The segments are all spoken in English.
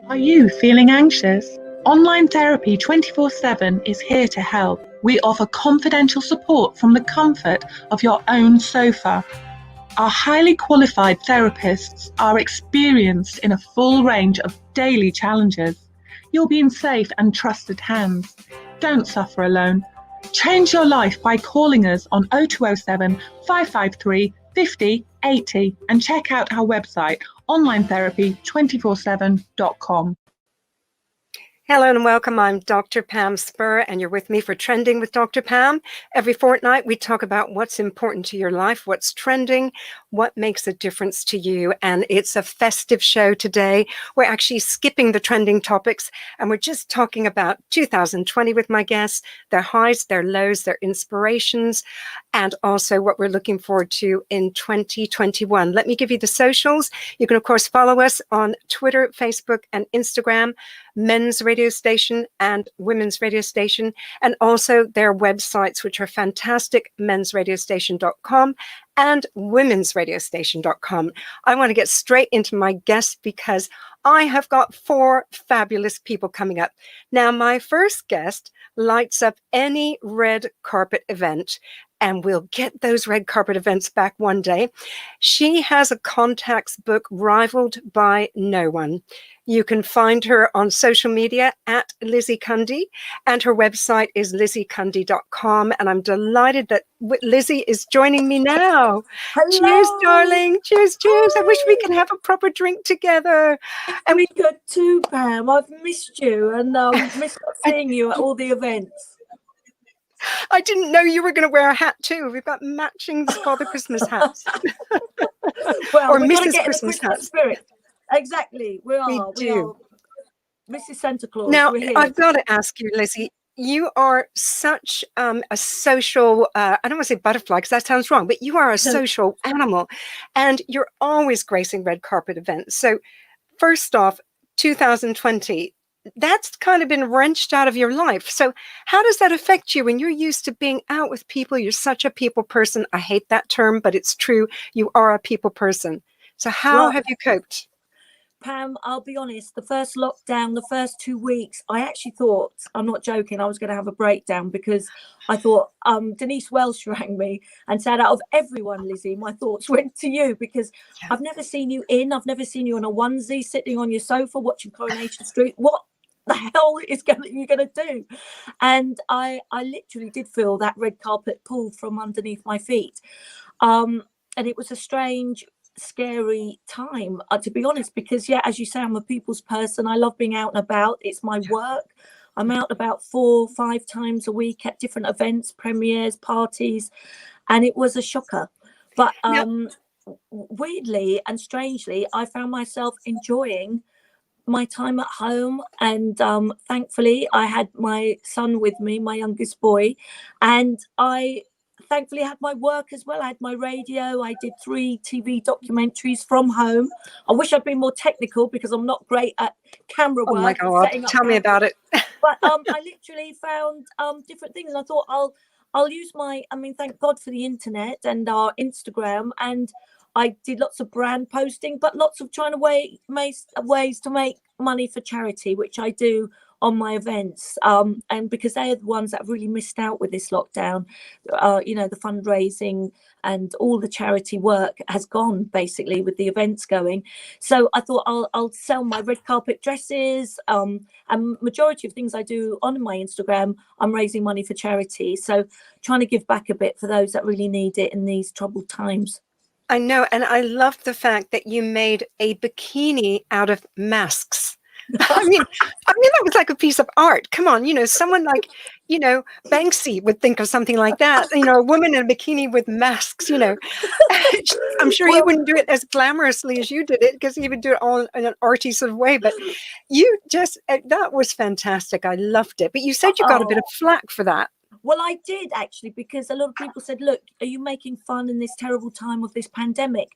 Are you feeling anxious? Online Therapy 24/7 is here to help. We offer confidential support from the comfort of your own sofa. Our highly qualified therapists are experienced in a full range of daily challenges. You'll be in safe and trusted hands. Don't suffer alone. Change your life by calling us on 0207 553 50 80 and check out our website onlinetherapy247.com. Hello and welcome. I'm Dr. Pam Spurr, and you're with me for Trending with Dr. Pam. Every fortnight, we talk about what's important to your life, what's trending, what makes a difference to you. And it's a festive show today. We're actually skipping the trending topics, and we're just talking about 2020 with my guests, their highs, their lows, their inspirations, and also what we're looking forward to in 2021. Let me give you the socials. You can, of course, follow us on Twitter, Facebook, and Instagram, Men's Radio Station and Women's Radio Station, and also their websites, which are fantastic, mensradiostation.com and womensradiostation.com. I want to get straight into my guests because I have got 4 fabulous people coming up. Now, my first guest lights up any red carpet event, and we'll get those red carpet events back one day. She has a contacts book rivaled by no one. You can find her on social media at Lizzie Cundy, and her website is lizziecundy.com. And I'm delighted that Lizzie is joining me now. Hello. Cheers, darling. Cheers, cheers. I wish we could have a proper drink together. And we could too, Pam. I've missed you and missed seeing you at all the events. I didn't know you were going to wear a hat too. We've got matching Father Christmas hats. Well, or we're Mrs. get Christmas Christmas hats. spirit. Exactly. We do. We are. Mrs. Santa Claus. Now, we're here. I've got to ask you, Lizzie, you are such a social, I don't want to say butterfly because that sounds wrong, but you are a social animal, and you're always gracing red carpet events. So first off, 2020, that's kind of been wrenched out of your life. So how does that affect you when you're used to being out with people? You're such a people person. I hate that term, but it's true. You are a people person. So how have you coped? Pam, I'll be honest, the first lockdown, the first 2 weeks, I actually thought, I'm not joking, I was going to have a breakdown because I thought Denise Welsh rang me and said, out of everyone, Lizzie, my thoughts went to you because I've never seen you I've never seen you in a onesie sitting on your sofa watching Coronation Street. What the hell is you going to do? And I literally did feel that red carpet pulled from underneath my feet. And it was a strange, scary time, to be honest, because as you say, I'm a people's person. I love being out and about. It's my work. I'm out about 4 or 5 times a week at different events, premieres, parties, and it was a shocker. But weirdly and strangely, I found myself enjoying my time at home, and thankfully I had my son with me, my youngest boy, and I thankfully had my work as well. I had my radio. I did 3 TV documentaries from home. I wish I'd been more technical because I'm not great at camera work. Oh my God, tell me about it. But I literally found different things. And I thought I'll use thank God for the internet and our Instagram. And I did lots of brand posting, but lots of trying to ways to make money for charity, which I do on my events, and because they are the ones that have really missed out with this lockdown. The fundraising and all the charity work has gone basically with the events going. So I thought I'll sell my red carpet dresses, and majority of things I do on my Instagram, I'm raising money for charity. So trying to give back a bit for those that really need it in these troubled times. I know, and I love the fact that you made a bikini out of masks. I mean, that was like a piece of art. Come on, someone like, Banksy would think of something like that. A woman in a bikini with masks, I'm sure he wouldn't do it as glamorously as you did it because he would do it all in an arty sort of way. But you that was fantastic. I loved it. But you said you got a bit of flack for that. Well, I did actually, because a lot of people said, look, are you making fun in this terrible time of this pandemic?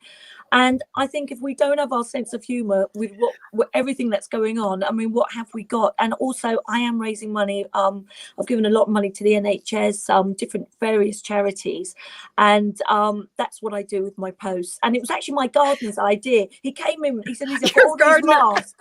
And I think if we don't have our sense of humor with everything that's going on, what have we got? And also I am raising money. I've given a lot of money to the NHS, different various charities. And that's what I do with my posts. And it was actually my gardener's idea. He came in, he said, Lisa, all these masks.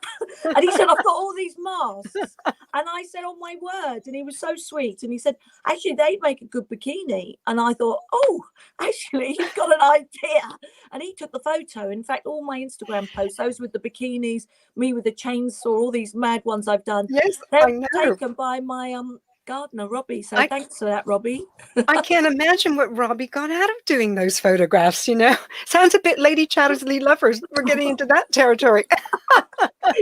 And he said, I've got all these masks. And I said, oh my word. And he was so sweet. And he said, actually, they'd make a good bikini. And I thought, oh, actually, you've got an idea. And he took the photo. In fact, all my Instagram posts, those with the bikinis, me with the chainsaw, all these mad ones I've done, Yes, they're I know. taken by my gardener, Robbie. So thanks for that, Robbie. I can't imagine what Robbie got out of doing those photographs, you know. Sounds a bit Lady Chatterley Lovers. We're getting into that territory.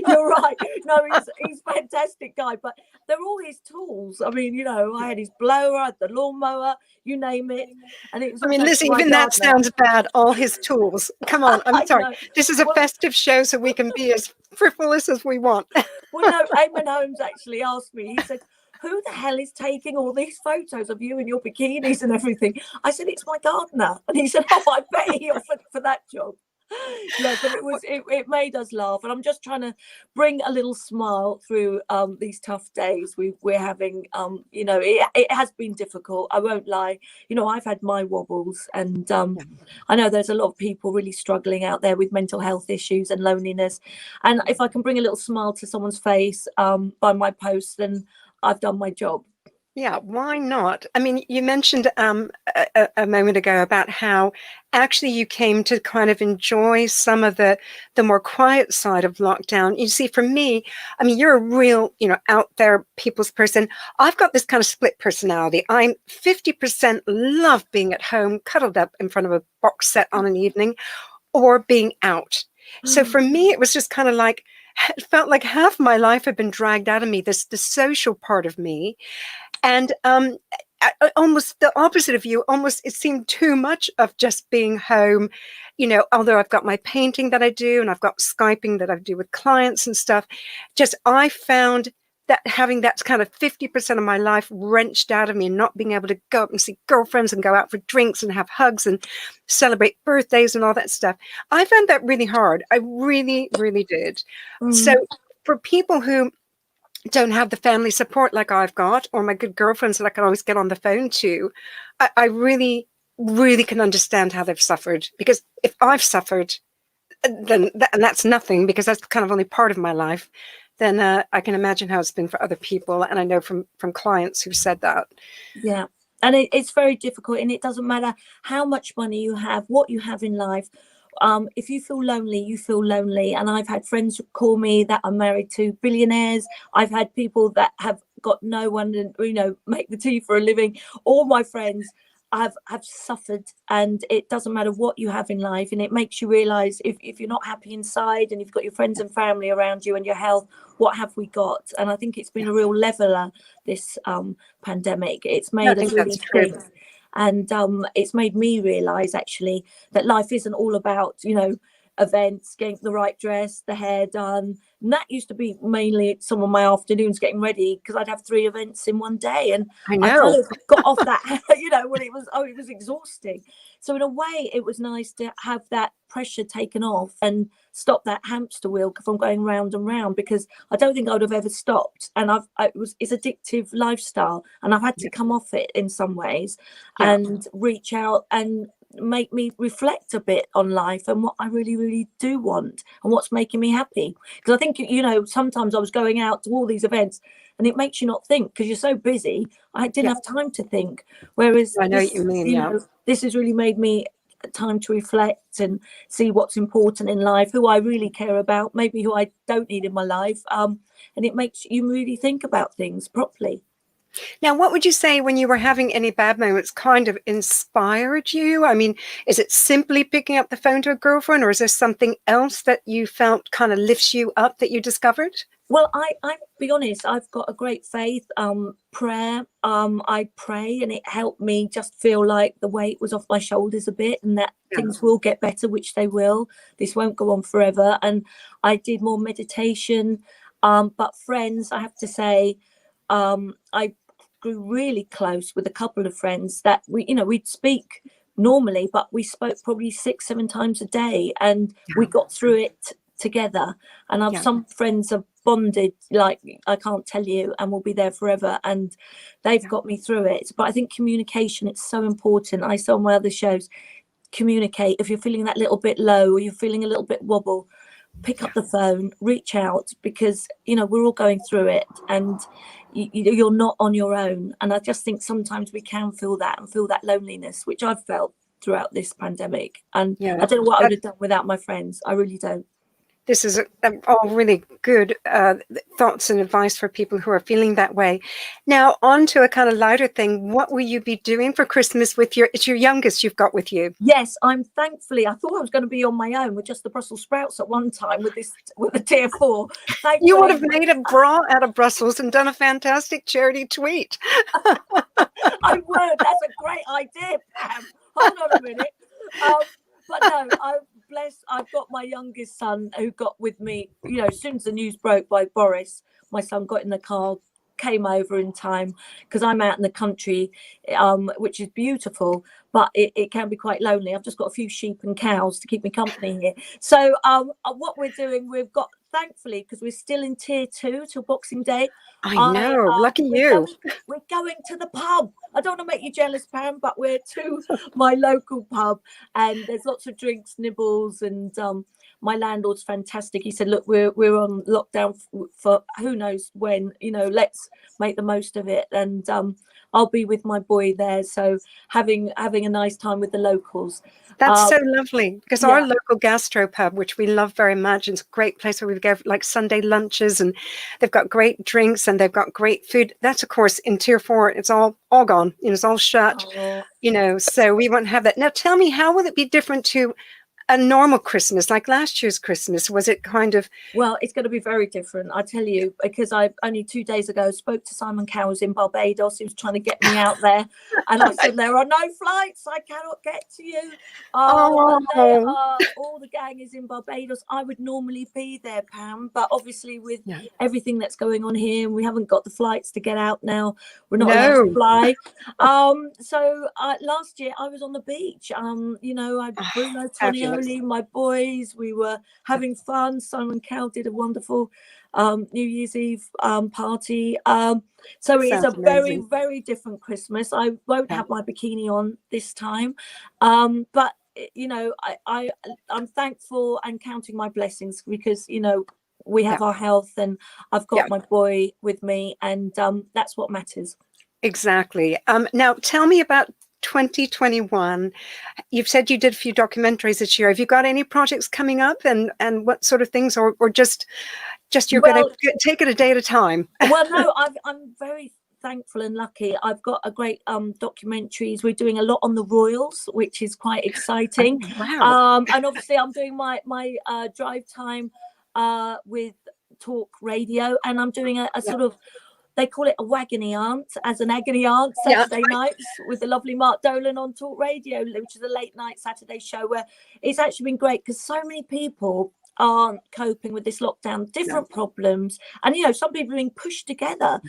You're right. No, he's a fantastic guy, but they're all his tools. I mean, you know, I had his blower, I had the lawnmower, you name it. And it was, I mean, Lizzie, even that sounds bad. All his tools. Come on, I'm sorry. This is a festive show, so we can be as frivolous as we want. Well, no, Eamon Holmes actually asked me, he said, who the hell is taking all these photos of you in your bikinis and everything? I said, it's my gardener. And he said, oh, I bet he offered for that job. Yeah, but it made us laugh, and I'm just trying to bring a little smile through these tough days we're having. You know, it has been difficult, I won't lie. You know, I've had my wobbles, and I know there's a lot of people really struggling out there with mental health issues and loneliness, and if I can bring a little smile to someone's face by my post, then I've done my job. Yeah, why not? I mean, you mentioned a moment ago about how actually you came to kind of enjoy some of the more quiet side of lockdown. You see, for me, I mean, you're a real, you know, out there people's person. I've got this kind of split personality. I'm 50% love being at home, cuddled up in front of a box set on an evening, or being out. So for me, it was just kind of like, it felt like half my life had been dragged out of me, the social part of me. And almost the opposite of you, almost it seemed too much of just being home, you know, although I've got my painting that I do and I've got Skyping that I do with clients and stuff. Just I found that having that kind of 50% of my life wrenched out of me and not being able to go up and see girlfriends and go out for drinks and have hugs and celebrate birthdays and all that stuff. I found that really hard. I really, really did. So for people who don't have the family support like I've got, or my good girlfriends that I can always get on the phone to, I really, really can understand how they've suffered. Because if I've suffered, then and that's nothing, because that's kind of only part of my life, then I can imagine how it's been for other people. And I know from clients who've said that. Yeah. And it's very difficult, and it doesn't matter how much money you have, what you have in life. If you feel lonely, you feel lonely. And I've had friends call me that are married to billionaires. I've had people that have got no one and, you know, make the tea for a living. All my friends have suffered, and it doesn't matter what you have in life. And it makes you realize if you're not happy inside and you've got your friends and family around you and your health, what have we got? And I think it's been a real leveler, this pandemic. It's made us really think. And it's made me realize actually that life isn't all about, you know, events, getting the right dress, the hair done. And that used to be mainly some of my afternoons getting ready, because I'd have 3 events in one day, and I kind of got off that, you know, when it was exhausting. So in a way, it was nice to have that pressure taken off and stop that hamster wheel from going round and round, because I don't think I would have ever stopped. And it's addictive lifestyle, and I've had to come off it in some ways and reach out and make me reflect a bit on life and what I really, really do want and what's making me happy. Because I think, you know, sometimes I was going out to all these events and it makes you not think, because you're so busy. I didn't have time to think. Whereas I know what you mean. Know, this has really made me time to reflect and see what's important in life, who I really care about, maybe who I don't need in my life. And it makes you really think about things properly. Now, what would you say when you were having any bad moments kind of inspired you? I mean, is it simply picking up the phone to a girlfriend, or is there something else that you felt kind of lifts you up that you discovered? Well, I be honest, I've got a great faith, prayer. I pray, and it helped me just feel like the weight was off my shoulders a bit, and that things will get better, which they will. This won't go on forever. And I did more meditation. But friends, I have to say, I grew really close with a couple of friends that we'd speak normally, but we spoke probably 6-7 times a day, and we got through it together. And I've some friends have bonded like I can't tell you, and will be there forever, and they've got me through it. But I think communication, it's so important. I saw on my other shows, communicate. If you're feeling that little bit low, or you're feeling a little bit wobble, pick up the phone, reach out, because we're all going through it, and you're not on your own. And I just think sometimes we can feel that loneliness, which I've felt throughout this pandemic, and I don't know what I would have done without my friends. I really don't. This is all really good thoughts and advice for people who are feeling that way. Now, on to a kind of lighter thing. What will you be doing for Christmas with it's your youngest you've got with you? Yes, I thought I was going to be on my own with just the Brussels sprouts at one time with the tier 4. Thankfully, you would have made a bra out of Brussels and done a fantastic charity tweet. I would. That's a great idea, Pam. Hold on a minute. But no, I've got my youngest son who got with me, as soon as the news broke by Boris, my son got in the car, came over in time, because I'm out in the country, which is beautiful, but it can be quite lonely. I've just got a few sheep and cows to keep me company here. So what we're doing, we've got, thankfully, because we're still in tier 2 till Boxing Day. I know, lucky you. We're going to the pub. I don't want to make you jealous, Pam, but we're to my local pub, and there's lots of drinks, nibbles, and my landlord's fantastic. He said, look, we're on lockdown for who knows when, let's make the most of it. And I'll be with my boy there, so having a nice time with the locals. That's so lovely, because our local gastropub, which we love very much, it's a great place where we go like Sunday lunches, and they've got great drinks and they've got great food. That's, of course, in tier 4. It's all gone. It's all shut. So we won't have that. Now, tell me, how will it be different to a normal Christmas, like last year's Christmas? Was it kind of... Well, it's going to be very different, I tell you, because I only 2 days ago spoke to Simon Cowles in Barbados. He was trying to get me out there, and I said, there are no flights, I cannot get to you. All the gang is in Barbados. I would normally be there, Pam, but obviously with everything that's going on here, we haven't got the flights to get out now. We're not allowed to fly. So last year I was on the beach. I Bruno Tonio, my boys, we were having fun. Simon Cowell did a wonderful New Year's Eve party. So it's a very, very different Christmas. I won't have my bikini on this time, but I'm thankful and counting my blessings, because we have our health, and I've got my boy with me, and that's what matters. Exactly. Now tell me about 2021. You've said you did a few documentaries this year. Have you got any projects coming up, and what sort of things, or just you're going to take it a day at a time? Well, no, I'm very thankful and lucky. I've got a great documentaries. We're doing a lot on the royals, which is quite exciting. Wow. And obviously I'm doing my drive time with Talk Radio, and I'm doing a sort of, they call it a wagony aunt, as an agony aunt, Saturday nights with the lovely Mark Dolan on Talk Radio, which is a late night Saturday show, where it's actually been great, because so many people aren't coping with this lockdown, different problems, and some people are being pushed together,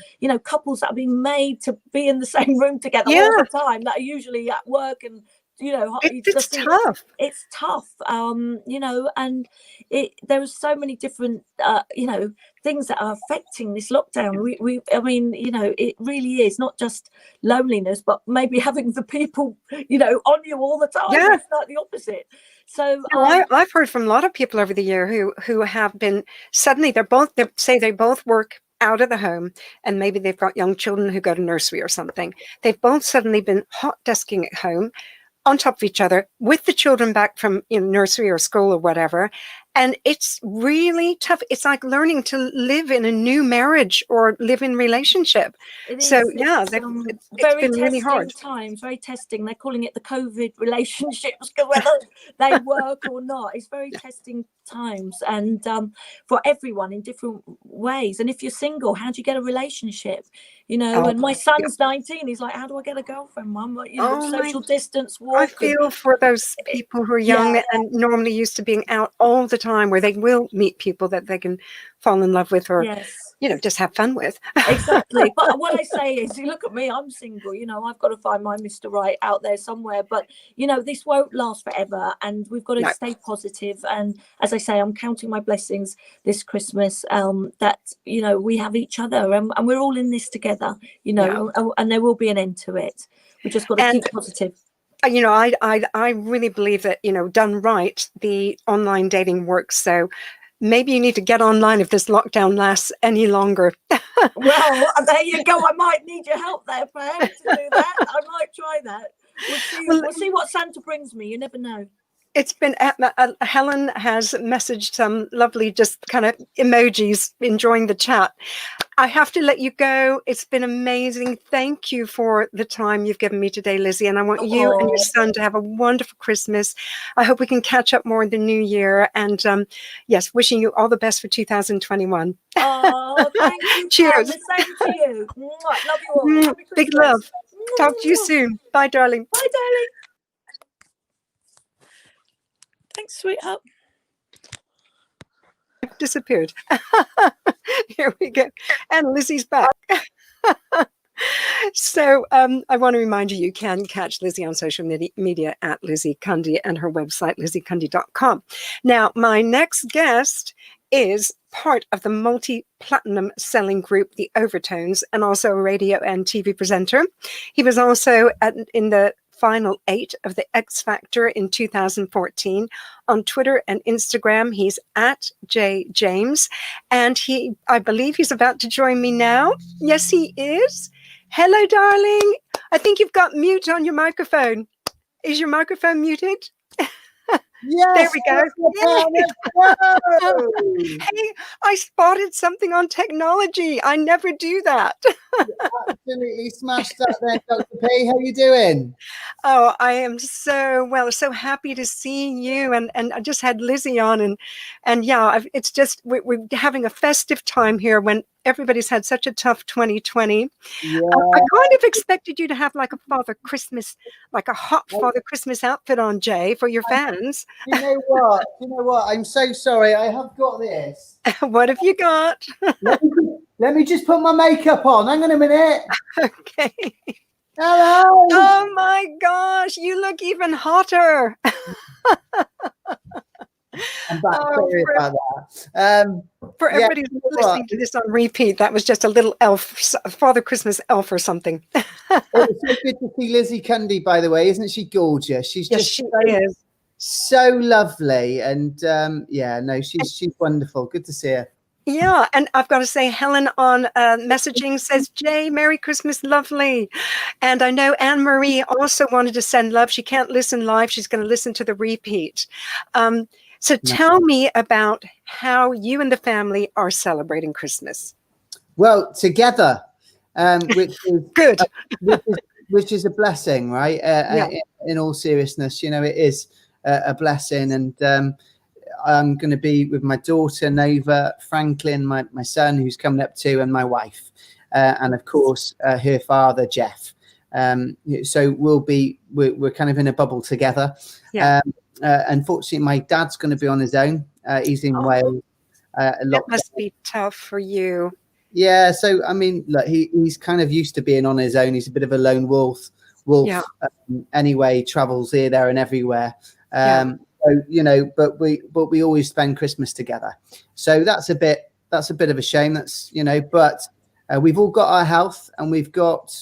couples that are being made to be in the same room together all the time, that are usually at work, and it's tough. It's tough, and there are so many different things that are affecting this lockdown. It really is not just loneliness, but maybe having the people on you all the time. It's like the opposite. So I've heard from a lot of people over the year who have been suddenly they both work out of the home, and maybe they've got young children who go to nursery or something. They've both suddenly been hot desking at home on top of each other with the children back from nursery or school or whatever. And it's really tough. It's like learning to live in a new marriage or live in relationship. So it's been really hard. Times, very testing. They're calling it the COVID relationships, whether they work or not. It's very testing times, and for everyone in different ways. And if you're single, how do you get a relationship? And my son's 19. He's like, how do I get a girlfriend, Mum? Social distance walk. I feel for those people who are young and normally used to being out all the time, where they will meet people that they can fall in love with, or just have fun with. Exactly. But what I say is, you look at me, I'm single, I've got to find my Mr. Right out there somewhere, but this won't last forever, and we've got to stay positive. And as I say, I'm counting my blessings this Christmas, that we have each other, and we're all in this together, and there will be an end to it. We just got to keep positive. I really believe that, done right, the online dating works. So maybe you need to get online if this lockdown lasts any longer. Well, there you go. I might need your help there, Pam, to do that. I might try that. We'll see what Santa brings me. You never know. It's been, Helen has messaged some lovely just kind of emojis enjoying the chat. I have to let you go. It's been amazing. Thank you for the time you've given me today, Lizzie. And I want you and your son to have a wonderful Christmas. I hope we can catch up more in the new year. And yes, wishing you all the best for 2021. Oh, thank you. Cheers. The same to you. Love you all. Happy Big Christmas. love. Talk to you soon. Bye, darling. Bye, darling. Thanks, sweetheart. Disappeared. Here we go. And Lizzie's back. So I want to remind you, you can catch Lizzie on social media at Lizzie Cundy and her website, lizziecundy.com. Now, my next guest is part of the multi-platinum selling group, The Overtones, and also a radio and TV presenter. He was also in the final 8 of the X Factor in 2014. On Twitter and Instagram, he's at J James, and I believe he's about to join me now. Yes, he is. Hello, darling. I think you've got mute on your microphone. Is your microphone muted? Yes, there we go. Hey, I spotted something on technology. I never do that. Absolutely smashed up there, Dr. P. How you doing? Oh, I am so happy to see you. And I just had Lizzie on, and yeah, it's just we're having a festive time here when everybody's had such a tough 2020. Yeah. I kind of expected you to have like a Father Christmas, like a hot Father Christmas outfit on, Jay, for your fans. You know what? I'm so sorry. I have got this. What have you got? Let me just put my makeup on. Hang on a minute. Okay. Hello. Oh my gosh, you look even hotter. I'm back. Sorry about that. For everybody who's listening to this on repeat, that was just a little Father Christmas elf or something. It's so good to see Lizzie Cundy, by the way. Isn't she gorgeous? She's she is. So lovely. And she's wonderful. Good to see her. Yeah, and I've got to say, Helen on messaging says, Jay, Merry Christmas, lovely. And I know Anne-Marie also wanted to send love. She can't listen live. She's going to listen to the repeat. So tell me about how you and the family are celebrating Christmas. Well, together, which is good, which is a blessing, right? In all seriousness, you know, it is a blessing. And I'm going to be with my daughter, Nova, Franklin, my son, who's coming up too, and my wife, and of course, her father, Jeff. So we're kind of in a bubble together. Yeah. Unfortunately, my dad's going to be on his own. He's in Wales. That must be tough for you. Yeah. So, I mean, look, he's kind of used to being on his own. He's a bit of a lone wolf. Yeah. Anyway, he travels here, there, and everywhere. So, you know, but we always spend Christmas together. So that's a bit of a shame. That's, you know, but we've all got our health, and we've got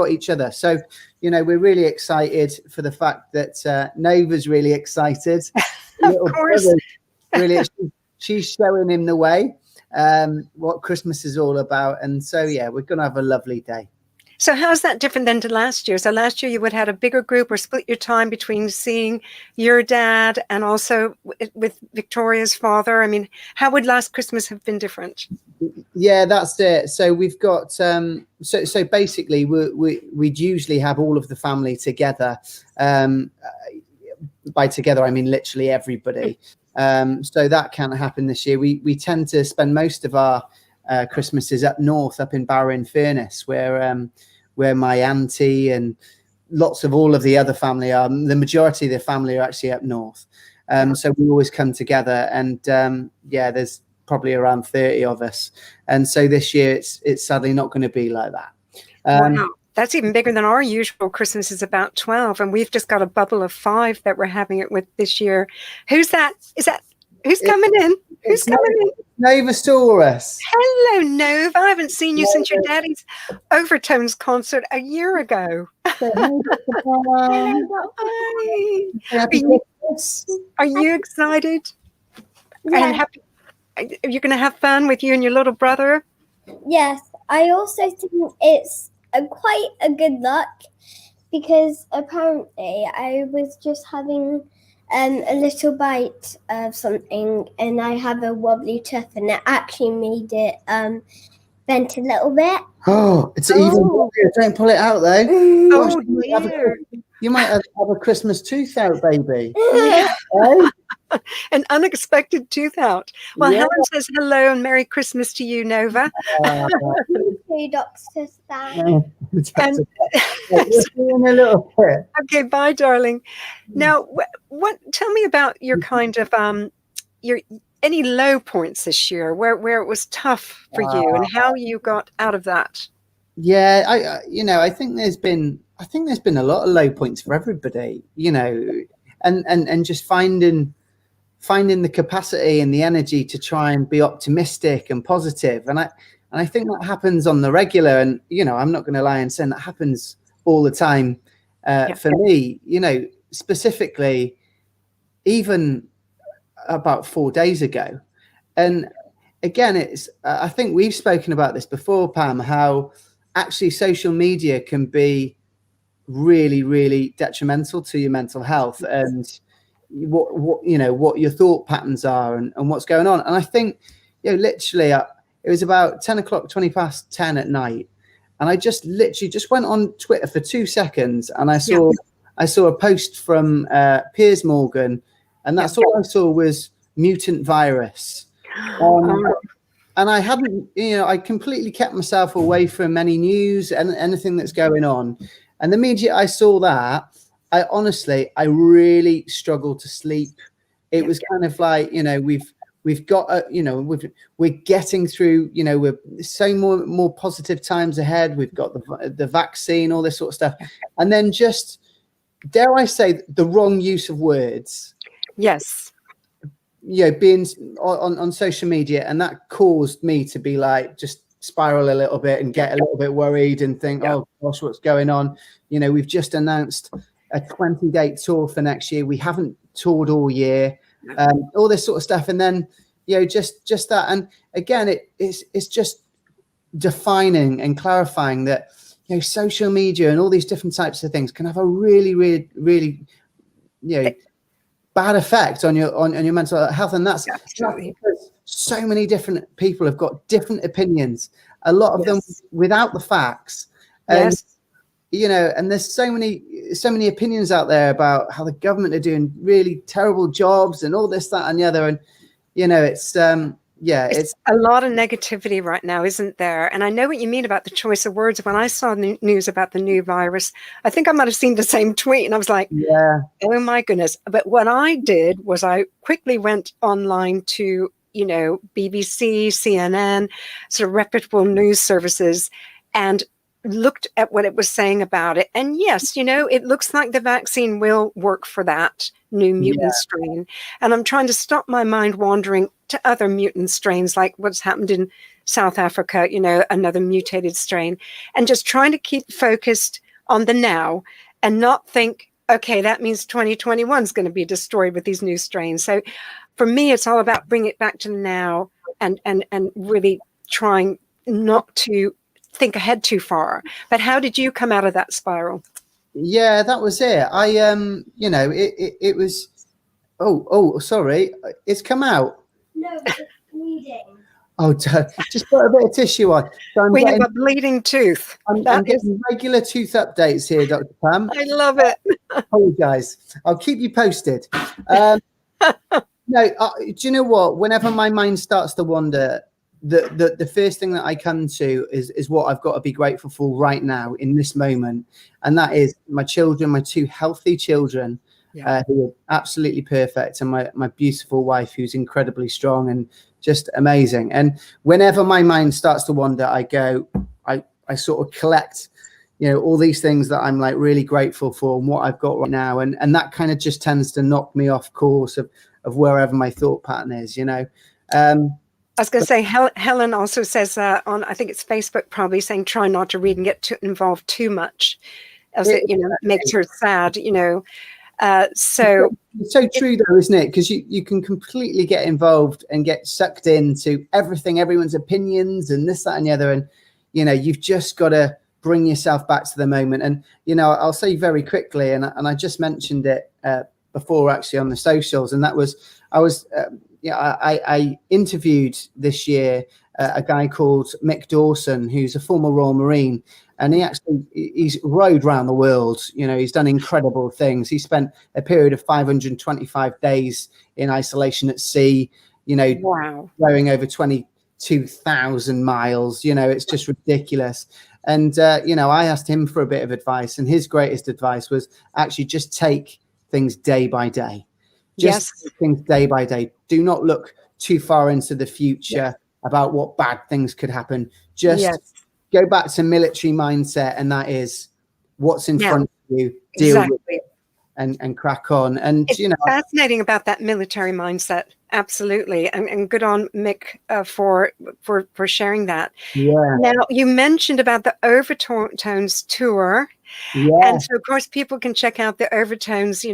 each other. So, you know, we're really excited for the fact that Nova's really excited. Of course. Really, she's showing him the way, what Christmas is all about. And so, yeah, we're going to have a lovely day. So how's that different than to last year? So last year you would have had a bigger group, or split your time between seeing your dad and also with Victoria's father. I mean, how would last Christmas have been different? Yeah, that's it. So we've got so basically we'd usually have all of the family together. By together, I mean literally everybody. So that can't happen this year. We tend to spend most of our Christmases up north, up in Barrow-in-Furness, where my auntie and lots of all of the other family are. The majority of the family are actually up north. So we always come together, and there's probably around 30 of us. And so this year it's sadly not going to be like that. Wow. That's even bigger than our usual. Christmas is about 12, and we've just got a bubble of 5 that we're having it with this year. Who's that? Who's coming in? Who's coming in? Novasaurus. Hello, Nova. I haven't seen you since your daddy's Overtones concert a year ago. Are you excited? And you're going to have fun with you and your little brother? Yes, I also think it's quite a good luck because apparently I was just having a little bite of something and I have a wobbly tooth and it actually made it bent a little bit. Oh, it's even wobblier. Don't pull it out though. Oh, Gosh, dear. you might have a Christmas tooth out, baby. Yeah. Oh, An unexpected tooth out. Well, yeah. Helen says hello and Merry Christmas to you, Nova. You, Dr. Stan. And We'll see you in a little bit. okay, bye, darling. Now, what? Tell me about your kind of your any low points this year, where it was tough for you, and how you got out of that. Yeah, I think there's been a lot of low points for everybody, and just finding the capacity and the energy to try and be optimistic and positive. And I think that happens on the regular. And, I'm not going to lie and say that happens all the time for me, specifically, even about 4 days ago. And again, I think we've spoken about this before, Pam, how actually social media can be really, really detrimental to your mental health and what your thought patterns are and what's going on. And I think, literally it was about 10 o'clock, 20 past 10 at night. And I just went on Twitter for 2 seconds and I saw a post from Piers Morgan, and that's all I saw was mutant virus. And I hadn't, I completely kept myself away from any news and anything that's going on. And the minute I saw that, I really struggled to sleep. It was kind of like, we've got, we're getting through, we're so more positive times ahead. We've got the vaccine, all this sort of stuff. And then just, dare I say, the wrong use of words. Yes. Being on social media, and that caused me to be like, just spiral a little bit and get a little bit worried and think, oh gosh, what's going on? We've just announced a 20-date tour for next year. We haven't toured all year, all this sort of stuff. And then, just that. And again, it's just defining and clarifying that, social media and all these different types of things can have a really, really, really, bad effect on your mental health. And that's because so many different people have got different opinions, a lot of them without the facts. And, and there's so many opinions out there about how the government are doing really terrible jobs and all this, that, and the other. And, it's a lot of negativity right now, isn't there? And I know what you mean about the choice of words. When I saw the news about the new virus, I think I might have seen the same tweet and I was like, oh my goodness. But what I did was I quickly went online to, BBC, CNN, sort of reputable news services, and looked at what it was saying about it. And yes, it looks like the vaccine will work for that new mutant strain. And I'm trying to stop my mind wandering to other mutant strains, like what's happened in South Africa, another mutated strain, and just trying to keep focused on the now and not think, okay, that means 2021 is going to be destroyed with these new strains. So for me, it's all about bringing it back to now and really trying not to think ahead too far. But how did you come out of that spiral? Yeah, that was it. I it was sorry, it's come out. No, it's bleeding. Oh, just put a bit of tissue on. So we have a bleeding tooth. I'm getting regular tooth updates here, Dr. Pam. I love it. Apologise. I'll keep you posted. No, do you know what? Whenever my mind starts to wander, the first thing that I come to is what I've got to be grateful for right now in this moment, and that is my children, my 2 healthy children, who are absolutely perfect, and my beautiful wife, who's incredibly strong and just amazing. And whenever my mind starts to wander, I sort of collect, all these things that I'm like really grateful for and what I've got right now, and that kind of just tends to knock me off course of wherever my thought pattern is, I was going to say, Helen also says on, I think it's Facebook, probably saying, try not to read and get involved too much, as it makes her sad, So it's so true though, isn't it? Because you can completely get involved and get sucked into everything, everyone's opinions and this, that, and the other. And, you've just got to bring yourself back to the moment. And, I'll say very quickly, and I just mentioned it before actually on the socials, and that was, I interviewed this year a guy called Mick Dawson, who's a former Royal Marine, and he's rode around the world. He's done incredible things. He spent a period of 525 days in isolation at sea, wow, rowing over 22,000 miles. It's just ridiculous. And, I asked him for a bit of advice, and his greatest advice was actually just take things day by day. Just take things day by day. Do not look too far into the future about what bad things could happen. Just go back to military mindset, and that is what's in front of you. Deal with it and crack on. And it's fascinating about that military mindset. Absolutely, and good on Mick for sharing that. Yeah. Now you mentioned about the Overtones tour. Yeah. And so, of course, people can check out the Overtones,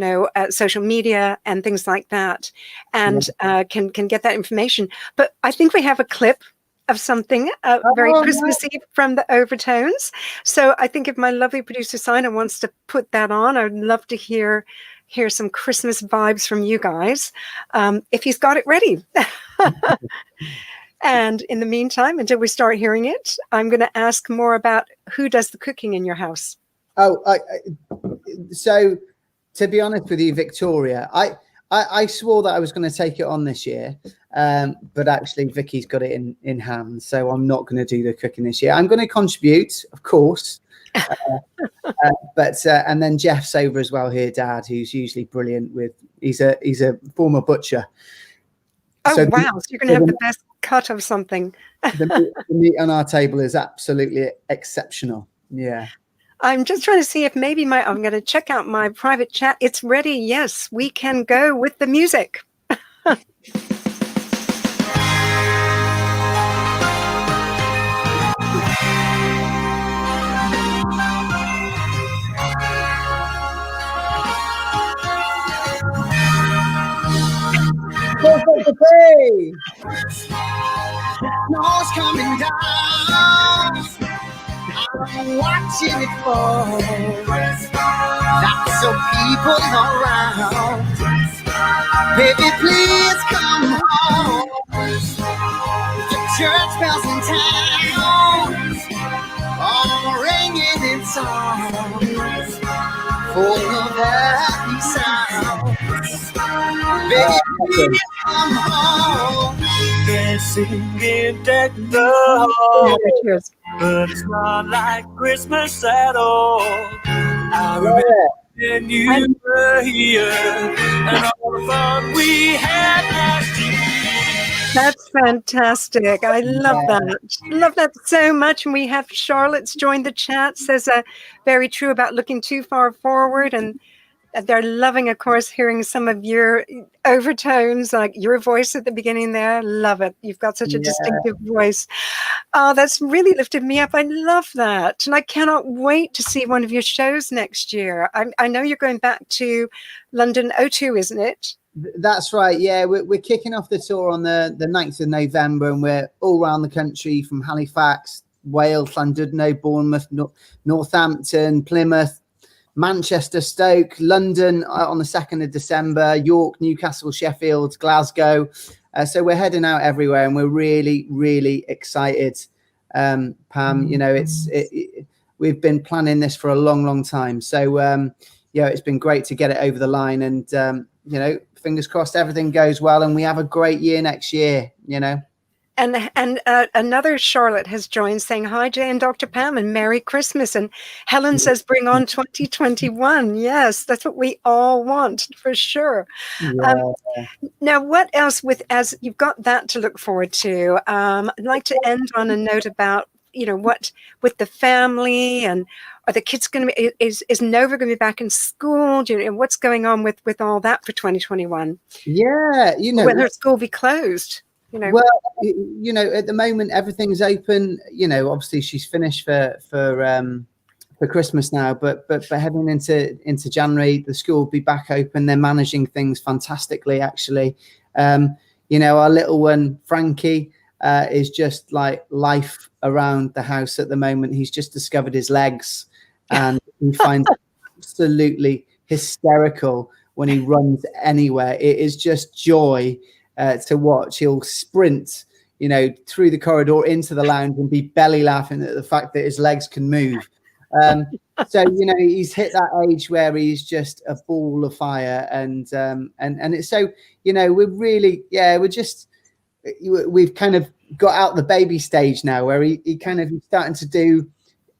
social media and things like that, and can get that information. But I think we have a clip of something very Christmassy from the Overtones. So I think if my lovely producer Sina wants to put that on, I'd love to hear some Christmas vibes from you guys, if he's got it ready. And in the meantime, until we start hearing it, I'm going to ask more about who does the cooking in your house. So to be honest with you, Victoria, I swore that I was going to take it on this year, but actually Vicky's got it in hand, so I'm not going to do the cooking this year. I'm going to contribute, of course, but and then Jeff's over as well here, Dad, who's usually brilliant he's a former butcher. Oh, so wow! So you're going to have the best cut of something. the meat on our table is absolutely exceptional. Yeah. I'm just trying to see if maybe I'm going to check out my private chat. It's ready. Yes, we can go with the music. Snow's coming down. I'm watching it fall. Lots of people around. Baby, please come home. The church bells in town are ringing in song, full of happy sounds. Baby, please come home. They're singing deck the hall, but it's not like Christmas at all. I remember when you were here and all the fun we had last year. That's fantastic. I love that. Love that so much. And we have Charlotte's joined the chat, says very true about looking too far forward, and they're loving, of course, hearing some of your overtones, like your voice at the beginning there. Love it. You've got such a distinctive voice. Oh, that's really lifted me up. I love that. And I cannot wait to see one of your shows next year. I know you're going back to London O2, isn't it? That's right. Yeah, we're kicking off the tour on the 9th of November, and we're all around the country from Halifax, Wales, Llandudno, Bournemouth, Northampton, Plymouth, Manchester, Stoke, London on the 2nd of December, York, Newcastle, Sheffield, Glasgow. So we're heading out everywhere, and we're really, really excited. Pam, we've been planning this for a long, long time. So, it's been great to get it over the line, and, fingers crossed everything goes well and we have a great year next year, And another Charlotte has joined saying, hi, Jay and Dr. Pam, and Merry Christmas. And Helen says, bring on 2021. Yes, that's what we all want, for sure. Yeah. Now, what else, as you've got that to look forward to, I'd like to end on a note about, what with the family, and are the kids going to be, is Nova going to be back in school? What's going on with all that for 2021? Yeah, will her school be closed? Well, at the moment everything's open. Obviously she's finished for for Christmas now, but heading into January, the school will be back open. They're managing things fantastically, actually. Our little one, Frankie, is just like life around the house at the moment. He's just discovered his legs, and he finds it absolutely hysterical when he runs anywhere. It is just joy to watch. He'll sprint, through the corridor into the lounge and be belly laughing at the fact that his legs can move. So he's hit that age where he's just a ball of fire, and it's so we've kind of got out the baby stage now, where he's starting to do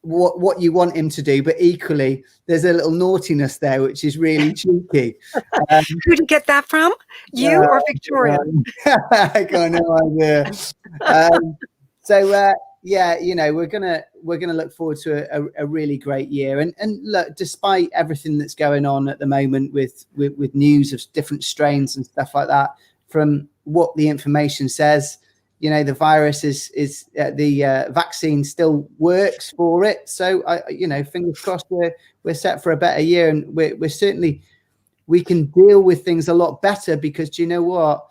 what you want him to do, but equally there's a little naughtiness there which is really cheeky. Who did you get that from? You or Victoria? I got no idea. We're gonna look forward to a really great year, and look, despite everything that's going on at the moment with news of different strains and stuff like that, from what the information says, the virus is the vaccine still works for it. So fingers crossed we're set for a better year, and we're certainly, we can deal with things a lot better, because do you know what?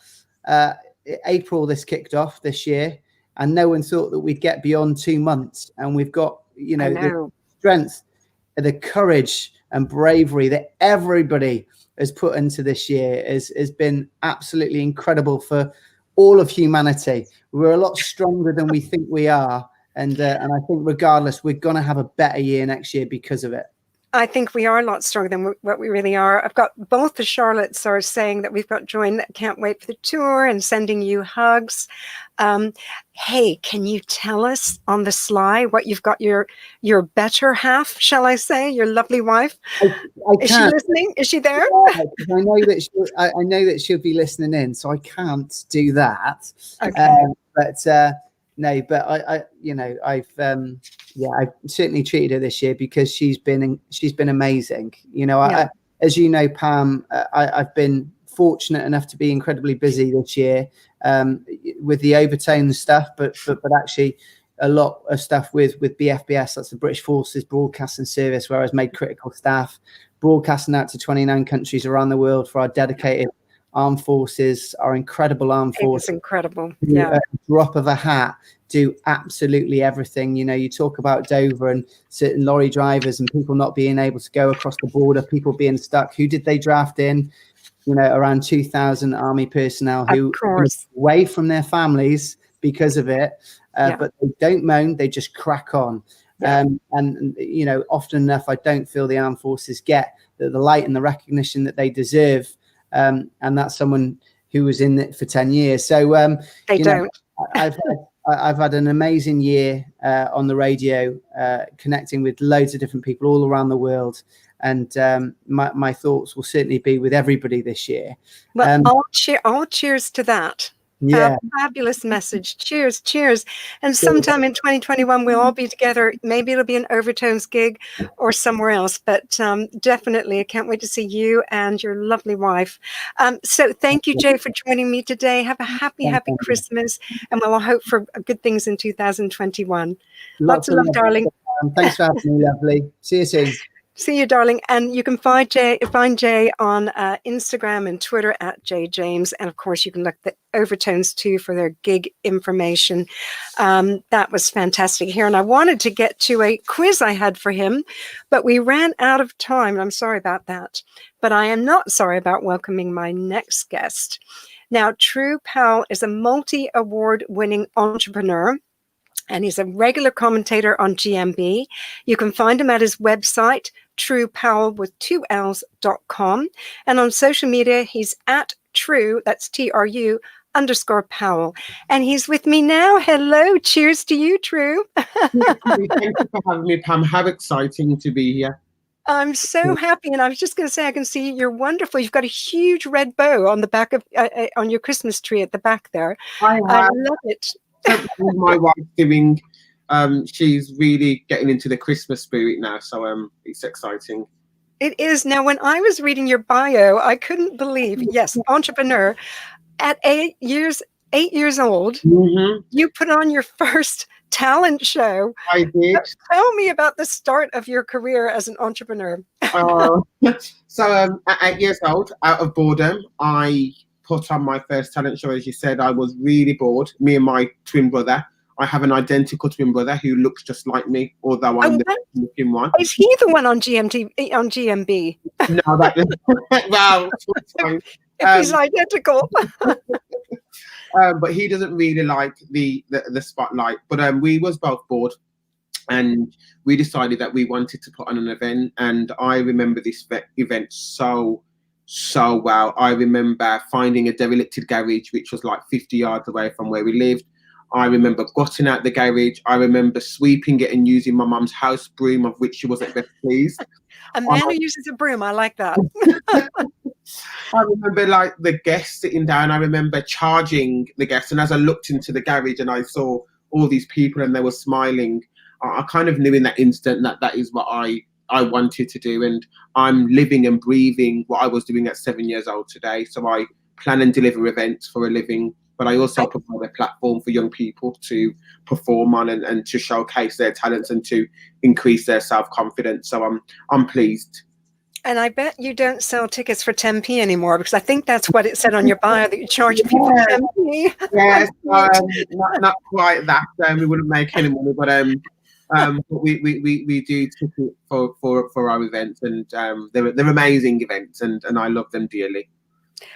April this kicked off this year, and no one thought that we'd get beyond 2 months, and we've got the strength, the courage and bravery that everybody has put into this year has been absolutely incredible for all of humanity. We're a lot stronger than we think we are, and I think regardless, we're going to have a better year next year because of it. I think we are a lot stronger than what we really are. I've got both the Charlottes are saying that we've got joy that can't wait for the tour and sending you hugs. Hey, can you tell us on the sly what you've got your better half, shall I say, your lovely wife? Is she listening? Is she there? Yeah, I know that she'll be listening in, so I can't do that. Okay. No, but I've certainly treated her this year because she's been amazing. As you know, Pam, I've been fortunate enough to be incredibly busy this year with the overtone stuff, but actually a lot of stuff with BFBS, that's the British Forces Broadcasting Service, where I was made critical staff, broadcasting out to 29 countries around the world for our dedicated armed forces, our incredible armed forces. It's incredible. Yeah. A drop of a hat, do absolutely everything. You talk about Dover and certain lorry drivers and people not being able to go across the border, people being stuck. Who did they draft in? Around 2,000 army personnel who are away from their families because of it. But they don't moan, they just crack on. Yeah. And often enough, I don't feel the armed forces get the light and the recognition that they deserve. And that's someone who was in it for 10 years. So they don't. I've had an amazing year on the radio, connecting with loads of different people all around the world. And my thoughts will certainly be with everybody this year. Well, all cheers to that. Yeah. Fabulous message. Cheers. And sometime in 2021, we'll all be together. Maybe it'll be an Overtones gig or somewhere else, but definitely I can't wait to see you and your lovely wife. So thank you, Jay, for joining me today. Have a happy Christmas, and we'll hope for good things in 2021. Lots of love, darling. Thanks for having me, lovely. See you soon. See you, darling. And you can find Jay on Instagram and Twitter at JJames. And of course, you can look at Overtones too for their gig information. That was fantastic here. And I wanted to get to a quiz I had for him, but we ran out of time. I'm sorry about that. But I am not sorry about welcoming my next guest. Now, True Powell is a multi-award winning entrepreneur, and he's a regular commentator on GMB. You can find him at his website, truepowell with 2Ls.com. And on social media, he's at True, that's TRU _Powell. And he's with me now. Hello, cheers to you, True. Thank you for having me, Pam. How exciting to be here. I'm so happy. And I was just going to say, I can see you're wonderful. You've got a huge red bow on the back of, on your Christmas tree at the back there. I love it. My wife's doing, she's really getting into the Christmas spirit now, so it's exciting. It is. Now, when I was reading your bio, I couldn't believe, yes, entrepreneur. At 8 years old, you put on your first talent show. I did. Tell me about the start of your career as an entrepreneur. So at 8 years old, out of boredom, I put on my first talent show. As you said, I was really bored. Me and my twin brother. I have an identical twin brother who looks just like me, although I'm the looking one. Is he the one on GMB? No, well, if he's identical. But he doesn't really like the spotlight. But we was both bored, and we decided that we wanted to put on an event. And I remember this event so well. I remember finding a derelicted garage, which was like 50 yards away from where we lived. I remember gutting out the garage. I remember sweeping it and using my mum's house broom, of which she wasn't best pleased. A man who uses a broom, I like that. I remember like the guests sitting down. I remember charging the guests, and as I looked into the garage and I saw all these people and they were smiling, I kind of knew in that instant that is what I wanted to do, and I'm living and breathing what I was doing at 7 years old today. So I plan and deliver events for a living, but I also provide a platform for young people to perform on and to showcase their talents and to increase their self-confidence. So I'm pleased. And I bet you don't sell tickets for 10p anymore, because I think that's what it said on your bio, that you charge people 10p. Yes, not quite that. We wouldn't make any money, but we do tickets for our events, and they're amazing events, and I love them dearly.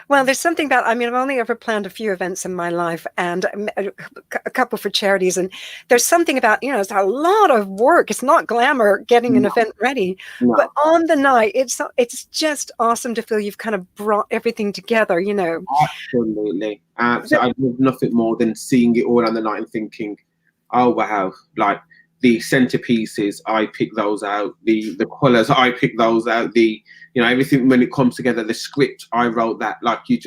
Well, there's something about, I mean, I've only ever planned a few events in my life, and a couple for charities. And there's something about, it's a lot of work. It's not glamour getting an event ready, but on the night, it's just awesome to feel you've kind of brought everything together, Absolutely. So I love nothing more than seeing it all on the night and thinking, oh, wow, like the centerpieces, I pick those out. The colors, I pick those out. Everything when it comes together. The script, I wrote that. Like you're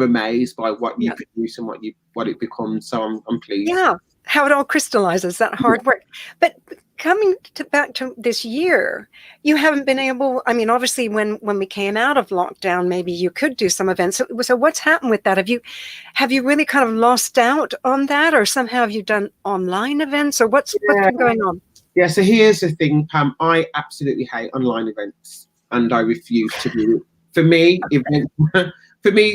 amazed by what you produce and what it becomes. So I'm pleased. Yeah, how it all crystallizes, that hard work. But coming back to this year, you haven't been able. I mean, obviously, when we came out of lockdown, maybe you could do some events. So what's happened with that? Have you really kind of lost out on that, or somehow have you done online events, or what's been going on? Yeah. So here's the thing, Pam. I absolutely hate online events, and I refuse to do it. For me,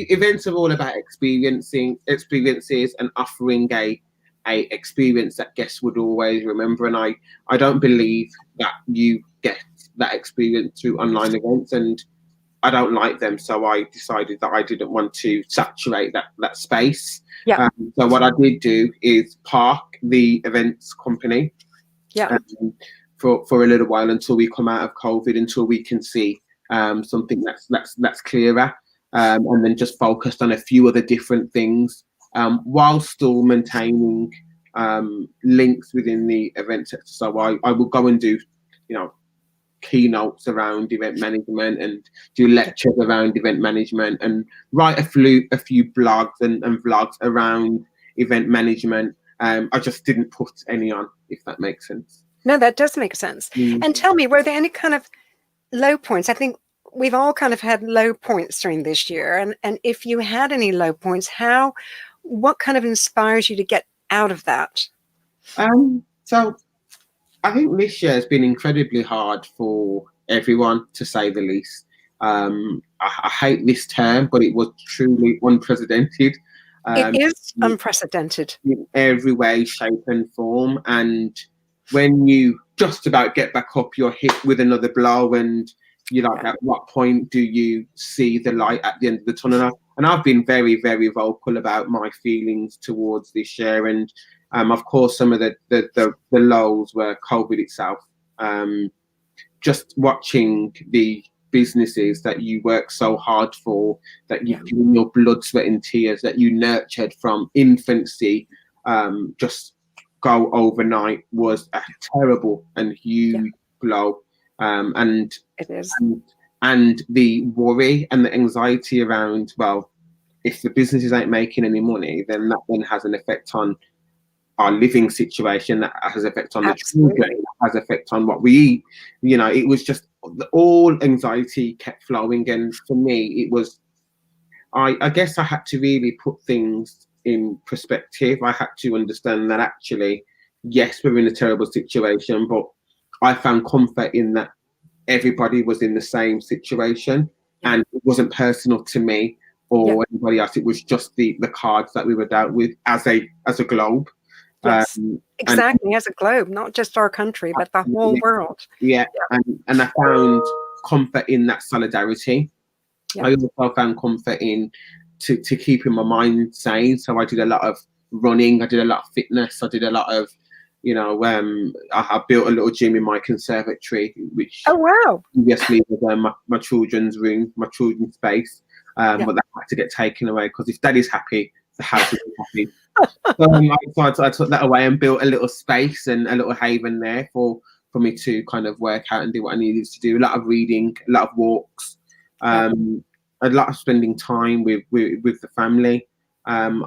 events are all about experiences and offering a experience that guests would always remember, and I don't believe that you get that experience through online events, and I don't like them. So I decided that I didn't want to saturate that space. So what I did do is park the events company for a little while until we come out of COVID, until we can see something that's clearer, and then just focused on a few other different things, while still maintaining links within the event sector. So I will go and do, keynotes around event management and do lectures around event management and write a few blogs and vlogs around event management. I just didn't put any on, if that makes sense. No, that does make sense. And tell me, were there any kind of low points? I think we've all kind of had low points during this year. And if you had any low points, what kind of inspires you to get out of that? So I think this year has been incredibly hard for everyone, to say the least. I hate this term, but it was truly unprecedented. It is unprecedented. In every way, shape and form. And when you just about get back up, you're hit with another blow, and you're like, at what point do you see the light at the end of the tunnel? And I've been very, very vocal about my feelings towards this year. And of course, some of the lows were COVID itself. Just watching the businesses that you work so hard for, that you've given your blood, sweat and tears, that you nurtured from infancy, just go overnight, was a terrible and huge blow. And it is. And the worry and the anxiety around, well, if the businesses ain't making any money, then that then has an effect on our living situation, that has an effect on the children, that has an effect on what we eat. It was just all anxiety kept flowing. And for me, it was, I guess I had to really put things in perspective. I had to understand that actually, yes, we're in a terrible situation, but I found comfort in that everybody was in the same situation, and it wasn't personal to me or anybody else. It was just the cards that we were dealt with as a globe. Yes, exactly, as a globe, not just our country, but the whole world. Yeah, and I found comfort in that solidarity. I also found comfort in to keeping my mind sane. So I did a lot of running, I did a lot of fitness, I did a lot of, you know, I built a little gym in my conservatory, which previously was my children's room, my children's space, but that had to get taken away because if Daddy's happy, the house is happy. So I took that away and built a little space and a little haven there for me to kind of work out and do what I needed to do. A lot of reading, a lot of walks, a lot of spending time with the family, and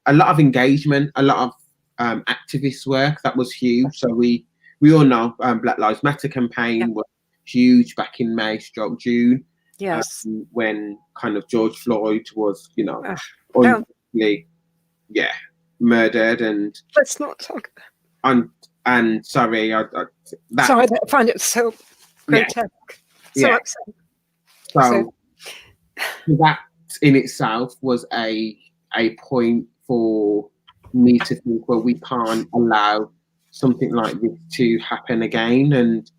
a lot of engagement, a lot of activist work. That was huge. So we all know Black Lives Matter campaign was huge back in May / June. Yes, when kind of George Floyd was, you know, unjustly, murdered, and let's not talk about. And sorry, I find it so grotesque, so upsetting. So that in itself was a point for me to think, well, we can't allow something like this to happen again, and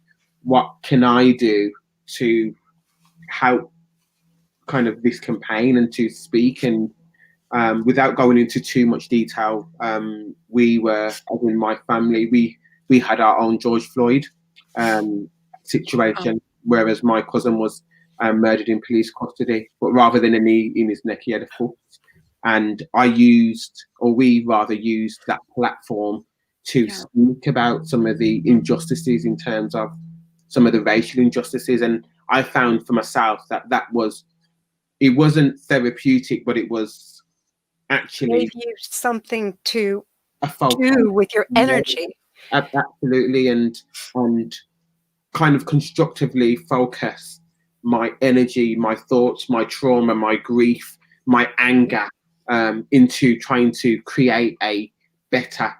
what can I do to help kind of this campaign and to speak. And without going into too much detail, we were, as in my family, we had our own George Floyd situation, whereas my cousin was murdered in police custody, but rather than a knee in his neck, he had a foot. And we used that platform to speak about some of the injustices in terms of some of the racial injustices. And I found for myself that it wasn't therapeutic, but it was actually gave you something to do with your energy. Absolutely, and kind of constructively focus my energy, my thoughts, my trauma, my grief, my anger into trying to create a better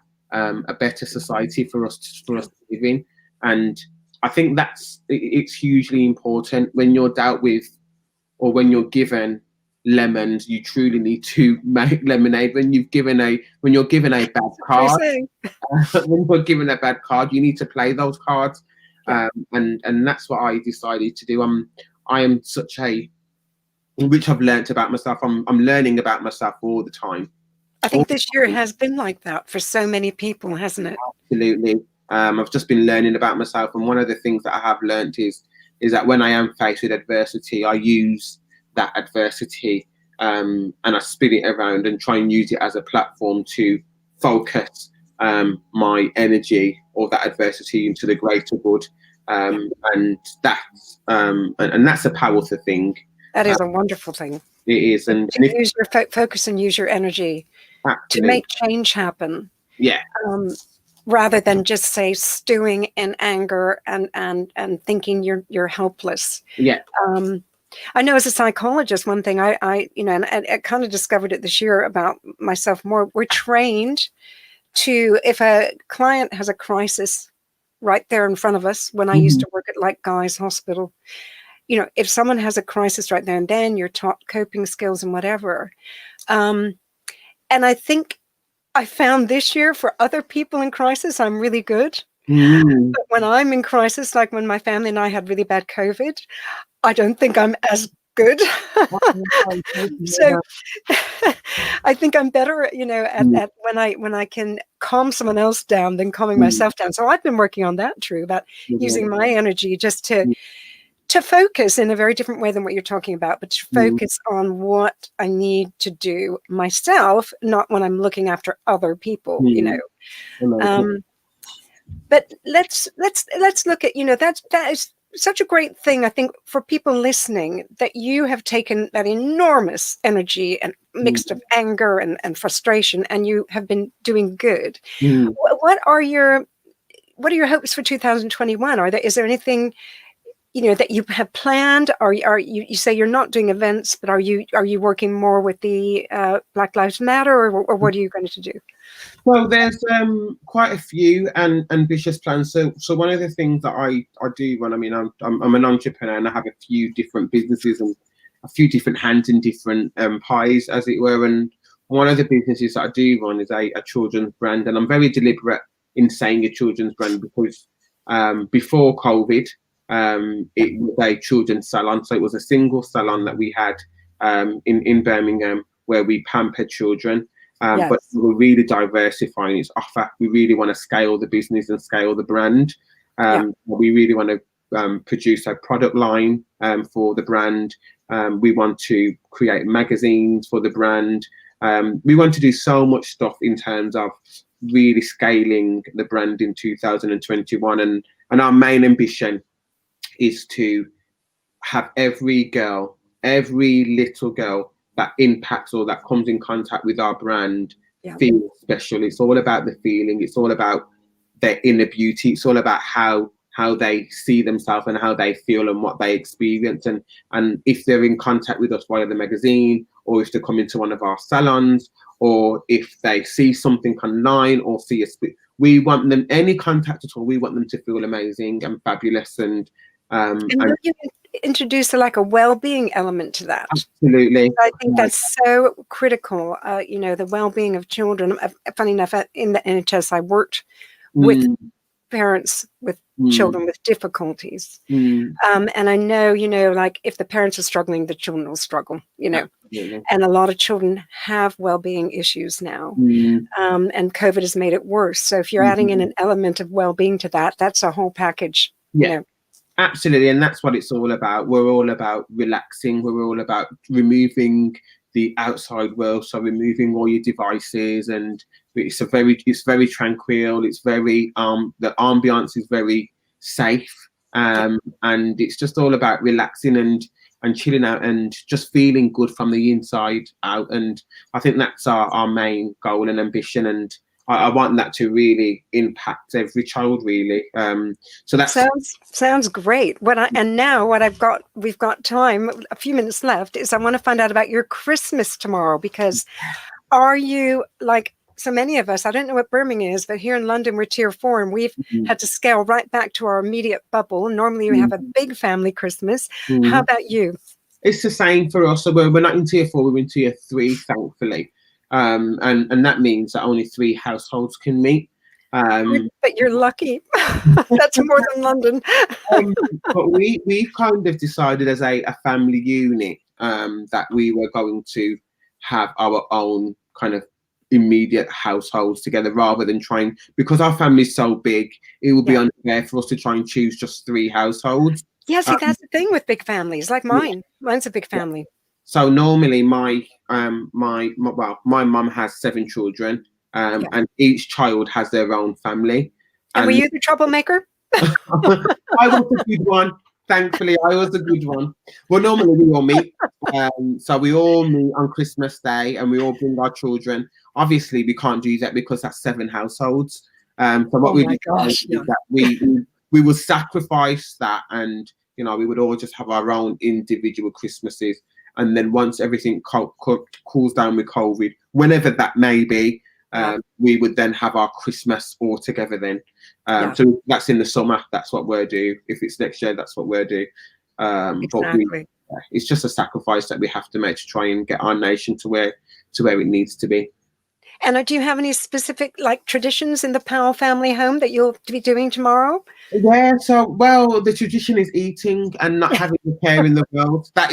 society for us to live in. And I think it's hugely important when you're dealt with, or when you're given lemons, you truly need to make lemonade. When you're given a bad card, when you're given a bad card, you need to play those cards. And that's what I decided to do. I am such a, which I've learnt about myself. I'm learning about myself all the time. I think this year has been like that for so many people, hasn't it? Absolutely. I've just been learning about myself, and one of the things that I have learnt is that when I am faced with adversity, I use that adversity and I spin it around and try and use it as a platform to focus my energy or that adversity into the greater good. And that's a powerful thing. That is a wonderful thing. It is, and use your focus and use your energy to make change happen. Yeah. Rather than just say stewing in anger and thinking you're helpless. Yeah. I know as a psychologist, one thing and I kind of discovered it this year about myself more. We're trained to, if a client has a crisis right there in front of us, when I used to work at like Guy's Hospital, if someone has a crisis right there and then, you're taught coping skills and whatever. And I think I found this year for other people in crisis, I'm really good. But when I'm in crisis, like when my family and I had really bad COVID, I don't think I'm as good. So I think I'm better, at when I can calm someone else down than calming myself down. So I've been working on that, about using my energy just to focus in a very different way than what you're talking about, but to focus on what I need to do myself, not when I'm looking after other people, But let's look at, that is such a great thing, I think, for people listening, that you have taken that enormous energy and mixed of anger and frustration, and you have been doing good. What are your hopes for 2021? Is there anything that you have planned? Are you say you're not doing events, but are you working more with the Black Lives Matter, or what are you going to do? Well, there's quite a few and ambitious plans. So one of the things that I do when I'm an entrepreneur, and I have a few different businesses and a few different hands in different pies, as it were. And one of the businesses that I do run is a children's brand, and I'm very deliberate in saying a children's brand because before COVID, it was a children's salon. So it was a single salon that we had in Birmingham where we pampered children. Yes. But we're really diversifying its offer. We really want to scale the business and scale the brand. We really want to produce a product line for the brand. We want to create magazines for the brand. We want to do so much stuff in terms of really scaling the brand in 2021. And our main ambition is to have every little girl that impacts or that comes in contact with our brand feel special. It's all about the feeling. It's all about their inner beauty. It's all about how they see themselves and how they feel and what they experience. And if they're in contact with us via the magazine, or if they come into one of our salons, or if they see something online or see us, we want them, any contact at all, we want them to feel amazing and fabulous. And you can introduce a well-being element to that. Absolutely. I think that's so critical. The well-being of children. Funny enough, in the NHS, I worked with parents with children with difficulties. And I know, if the parents are struggling, the children will struggle, Absolutely. and a lot of children have well-being issues now. And COVID has made it worse. So if you're adding in an element of well-being to that, that's a whole package. Absolutely, and that's what it's all about. We're all about relaxing. We're all about removing the outside world, so removing all your devices, and it's very tranquil. It's very the ambiance is very safe, and it's just all about relaxing and chilling out and just feeling good from the inside out. And I think that's our main goal and ambition, and I want that to really impact every child, really. So that sounds great. We've got time, a few minutes left. Is I want to find out about your Christmas tomorrow, because are you like so many of us? I don't know what Birmingham is, but here in London we're tier 4, and we've had to scale right back to our immediate bubble. Normally we have a big family Christmas. How about you? It's the same for us. So we're not in tier 4, we're in tier 3, thankfully. And that means that only 3 households can meet. But you're lucky. That's more than London. But we've kind of decided as a family unit that we were going to have our own kind of immediate households together, rather than trying, because our family's so big, it would be unfair for us to try and choose just 3 households. Yeah, see, that's the thing with big families, like mine. Mine's a big family. So normally my mum has 7 children, and each child has their own family. And were you the troublemaker? I was a good one. Thankfully, I was a good one. Well, normally we all meet. So we all meet on Christmas Day, and we all bring our children. Obviously, we can't do that because that's 7 households. So what we would sacrifice that, and we would all just have our own individual Christmases. And then once everything cools down with COVID, whenever that may be, we would then have our Christmas all together then. So that's in the summer. That's what we'll do. If it's next year, that's what we'll do. Exactly. But it's just a sacrifice that we have to make to try and get our nation to where it needs to be. And do you have any specific traditions in the Powell family home that you'll be doing tomorrow? Yeah, the tradition is eating and not having a care in the world. That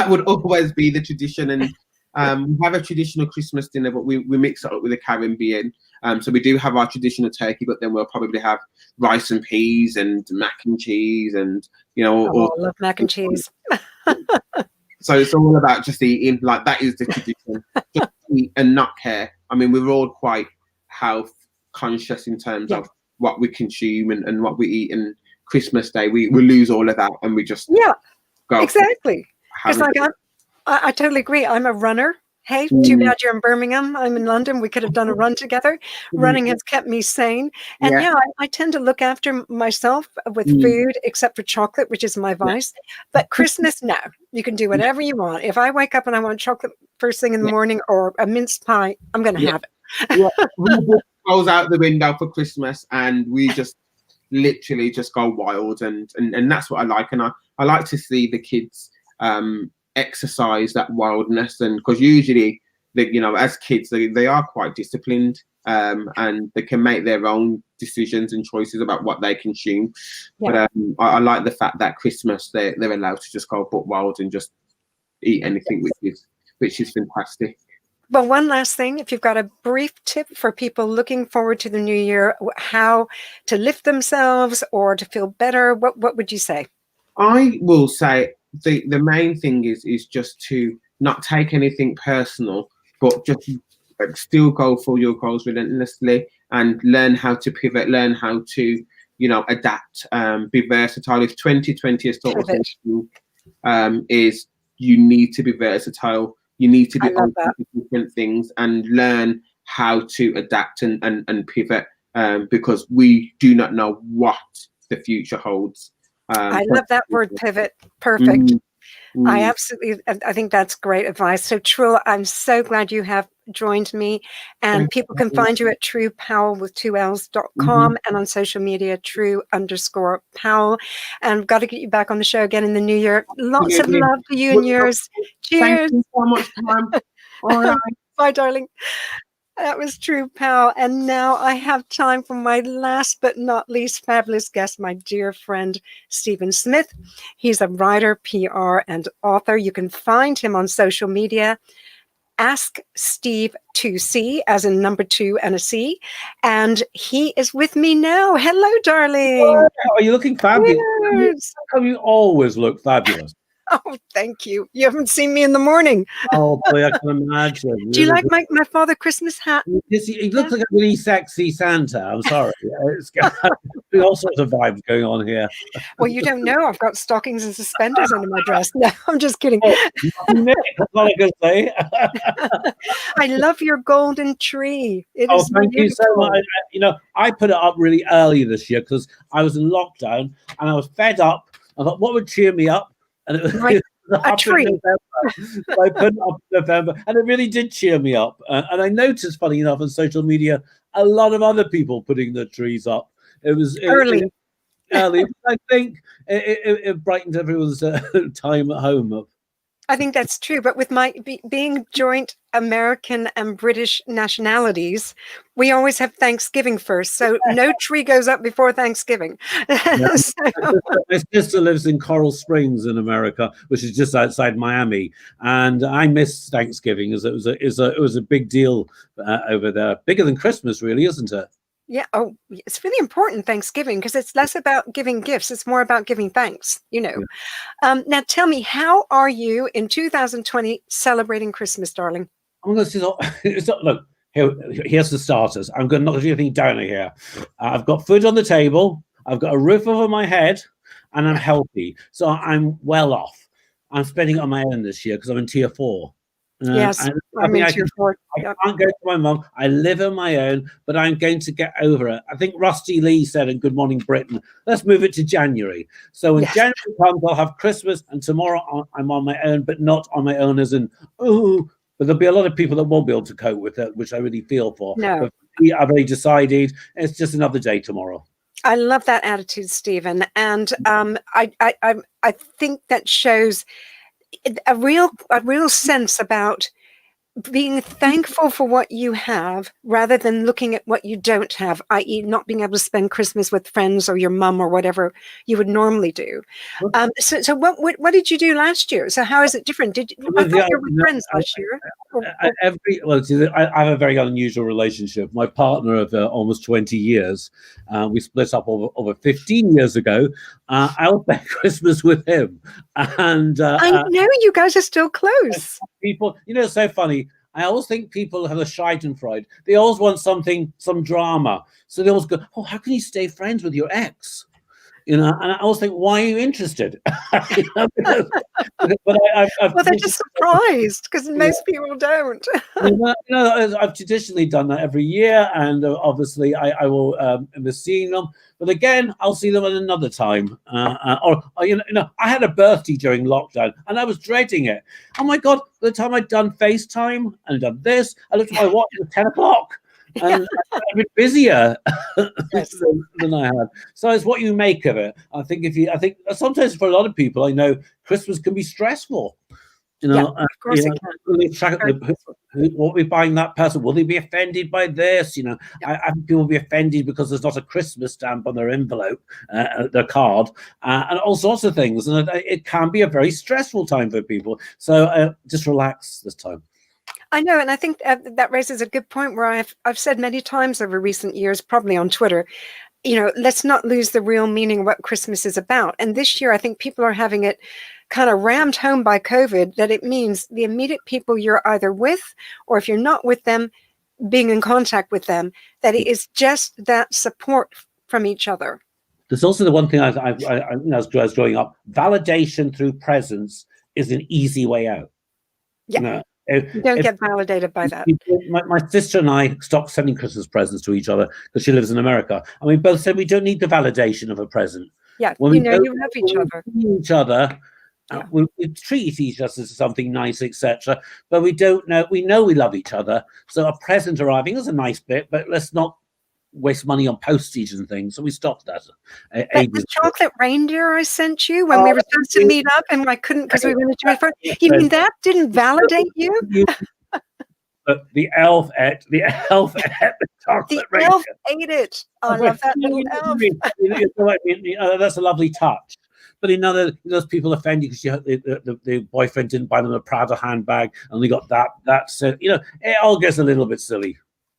would always be the tradition. And we have a traditional Christmas dinner, but we mix it up with the Caribbean. So we do have our traditional turkey, but then we'll probably have rice and peas and mac and cheese, and I love mac and cheese. So it's all about just eating. That is the tradition. Just eat and not care. I mean, we're all quite health conscious in terms of what we consume and what we eat. And Christmas Day, we lose all of that, and we just go. Exactly. Because I totally agree. I'm a runner. Hey, too bad you're in Birmingham. I'm in London. We could have done a run together. Running has kept me sane. And I tend to look after myself with food, except for chocolate, which is my vice. But Christmas, no. You can do whatever you want. If I wake up and I want chocolate first thing in the morning or a mince pie, I'm going to have it. Goes out the window for Christmas, and we just literally just go wild. And that's what I like. And I like to see the kids exercise that wildness, and because usually as kids they are quite disciplined, and they can make their own decisions and choices about what they consume. But I like the fact that Christmas they're allowed to just go butt wild and just eat anything, which is fantastic. Well, one last thing, if you've got a brief tip for people looking forward to the new year, how to lift themselves or to feel better, what would you say? I will say the main thing is just to not take anything personal, but just still go for your goals relentlessly and learn how to pivot, learn how to adapt, be versatile. If 2020 has taught us is you need to be versatile, you need to be open to different things and learn how to adapt and pivot, because we do not know what the future holds. I love that word, pivot. Perfect. I think that's great advice. So True, I'm so glad you have joined me, and people can find you at truepowell with 2Ls.com and on social media, true_Powell. And I've got to get you back on the show again in the new year. Lots of love to you and yours. Cheers. Thank you so much, Pam. All right. Bye, darling. That was True Powell. And now I have time for my last but not least fabulous guest, my dear friend, Stephen Smith. He's a writer, PR, and author. You can find him on social media. Ask Steve 2C, as in number 2 and a C. And he is with me now. Hello, darling. Oh, are you looking fabulous? How come you always look fabulous? Oh, thank you. You haven't seen me in the morning. Oh, boy, I can imagine. Do you like my Father Christmas hat? He looks like a really sexy Santa. I'm sorry. It's got all sorts of vibes going on here. Well, you don't know. I've got stockings and suspenders under my dress. No, I'm just kidding. That's all I can say. I love your golden tree. It is thank beautiful. you so much. I put it up really early this year because I was in lockdown and I was fed up. I thought, what would cheer me up? And it was a tree. So I put it up in November, and it really did cheer me up. And I noticed, funny enough, on social media, a lot of other people putting their trees up. It was early. I think it brightened everyone's time at home up. I think that's true. But with my being joint American and British nationalities, we always have Thanksgiving first. So no tree goes up before Thanksgiving. Yeah. My sister lives in Coral Springs in America, which is just outside Miami. And I miss Thanksgiving as it was a big deal over there. Bigger than Christmas, really, isn't it? Yeah. Oh, it's really important, Thanksgiving, because it's less about giving gifts. It's more about giving thanks, Yeah. Now, tell me, how are you in 2020 celebrating Christmas, darling? I'm going to say, look, here's the starters. I'm going to knock everything down here. I've got food on the table. I've got a roof over my head, and I'm healthy. So I'm well off. I'm spending it on my own this year because I'm in tier 4. Yes, I'm in tier 4. I can't go to my mum. I live on my own, but I'm going to get over it. I think Rusty Lee said in Good Morning Britain, let's move it to January. So when January comes, I'll have Christmas, and tomorrow I'm on my own, but not on my own as in, but there'll be a lot of people that won't be able to cope with it, which I really feel for. No. But I've already decided it's just another day tomorrow. I love that attitude, Stephen. And I think that shows a real sense about being thankful for what you have rather than looking at what you don't have, i.e. not being able to spend Christmas with friends or your mum or whatever you would normally do. So what did you do last year? So how is it different? I thought you were with friends last year. I have a very unusual relationship. My partner of almost 20 years, we split up over 15 years ago. I'll spend Christmas with him. And I know you guys are still close. People, it's so funny. I always think people have a Schadenfreude. They always want some drama. So they always go, oh, how can you stay friends with your ex? you know, and I always think, why are you interested? You know, but well, they're just surprised because most people don't. I've traditionally done that every year, and obviously I will miss seeing them. But again, I'll see them at another time. Or you know, I had a birthday during lockdown, and I was dreading it. Oh my God! By the time I'd done FaceTime and done this, I looked at my watch. It was 10 o'clock. And I've been busier than I had. So it's what you make of it. I think sometimes for a lot of people, I know Christmas can be stressful. You know, of course it can. What we buying that person? Will they be offended by this? You know, I think people will be offended because there's not a Christmas stamp on their envelope, their card, and all sorts of things. And it can be a very stressful time for people. So just relax this time. I know, and I think that raises a good point where I've said many times over recent years, probably on Twitter, you know, let's not lose the real meaning of what Christmas is about. And this year, I think people are having it kind of rammed home by COVID that it means the immediate people you're either with, or if you're not with them, being in contact with them, that it is just that support from each other. There's also the one thing as I was growing up, validation through presents is an easy way out. Yeah. You know, you don't get validated by that. My sister and I stopped sending Christmas presents to each other because she lives in America, and we both said we don't need the validation of a present. Yeah, when you love each other. We treat each other as something nice, etc. But we don't know. We know we love each other, so a present arriving is a nice bit, but let's not waste money on postage and things. So we stopped that. The chocolate reindeer I sent you when we were supposed to meet up and I couldn't because we went to my friend. You mean that didn't validate you? But the elf ate the chocolate reindeer. Elf ate it. I love that little elf. That's a lovely touch. But those people offended because the boyfriend didn't buy them a Prada handbag and they got that. So it all gets a little bit silly.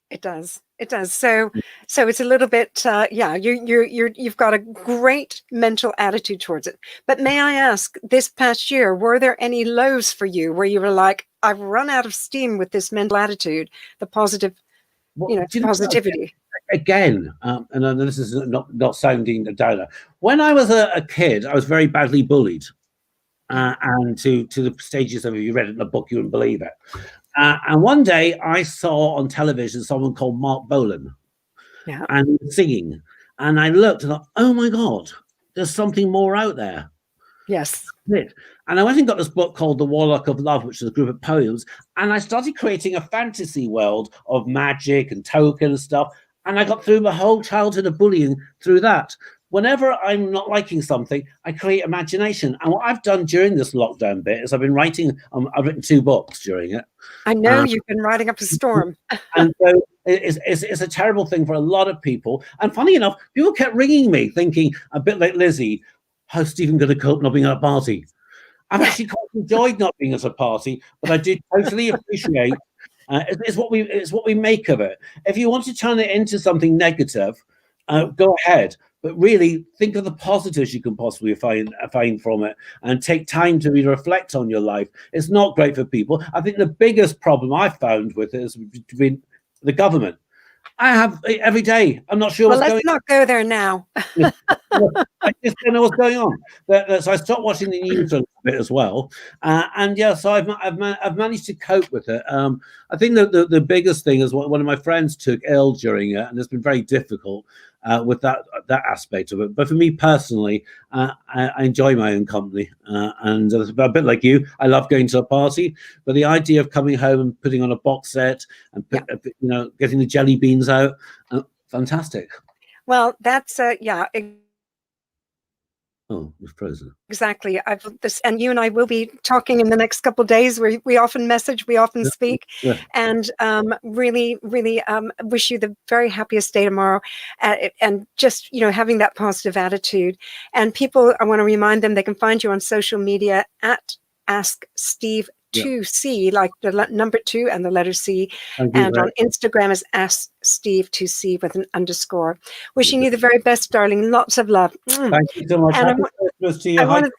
It does. So it's a little bit, you've got a great mental attitude towards it. But may I ask, this past year, were there any lows for you where you were like, I've run out of steam with this mental attitude, the positive, positivity? Again, and this is not sounding a downer. When I was a kid, I was very badly bullied, and to the stages of, if you read it in the book, you wouldn't believe it. And one day I saw on television someone called Mark Bolan, and he was singing. And I looked and thought, oh my God, there's something more out there. Yes. And I went and got this book called The Warlock of Love, which is a group of poems. And I started creating a fantasy world of magic and token and stuff. And I got through my whole childhood of bullying through that. Whenever I'm not liking something, I create imagination. And what I've done during this lockdown bit is I've been writing, I've written 2 books during it. I know you've been writing up a storm. And so it's a terrible thing for a lot of people. And funny enough, people kept ringing me thinking, a bit like Lizzie, how's Stephen going to cope not being at a party? I've actually quite enjoyed not being at a party, but I do totally appreciate it's what we make of it. If you want to turn it into something negative, go ahead. But really think of the positives you can possibly find from it, and take time to really reflect on your life. It's not great for people. I think the biggest problem I found with it is between the government. I have every day. I'm not sure what's going on. Let's not go there now. I just don't know what's going on. So I stopped watching the news a bit as well. So I've managed to cope with it. I think the biggest thing is one of my friends took ill during it, and it's been very difficult with that aspect of it. But for me personally, I enjoy my own company, and a bit like you, I love going to a party. But the idea of coming home and putting on a box set and getting the jelly beans out, fantastic. Well, that's Oh, it's frozen. Exactly. And you and I will be talking in the next couple of days. We often message, we often speak, and really wish you the very happiest day tomorrow, and just having that positive attitude. And people, I want to remind them they can find you on social media at Ask Steve 2C, like the number 2 and the letter C, and on Instagram is Ask Steve 2C with an underscore. Wishing you the very best, darling. Lots of love. Thank you so much. And Happy Christmas to you. I want to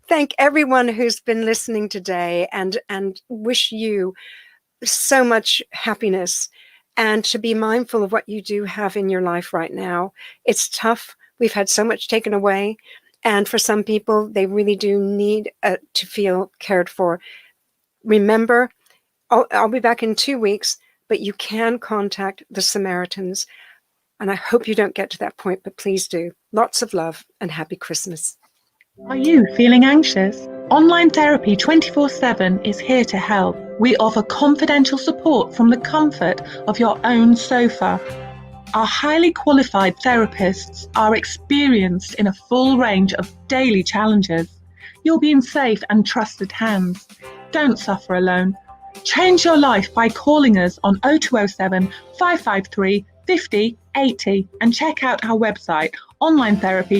thank everyone who's been listening today, and wish you so much happiness, and to be mindful of what you do have in your life right now. It's tough, We've had so much taken away. And for some people, they really do need to feel cared for. Remember, I'll be back in 2 weeks, but you can contact the Samaritans. And I hope you don't get to that point, but please do. Lots of love and happy Christmas. Are you feeling anxious? Online Therapy 24/7 is here to help. We offer confidential support from the comfort of your own sofa. Our highly qualified therapists are experienced in a full range of daily challenges. You'll be in safe and trusted hands. Don't suffer alone. Change your life by calling us on 0207 553 50 80 and check out our website, onlinetherapy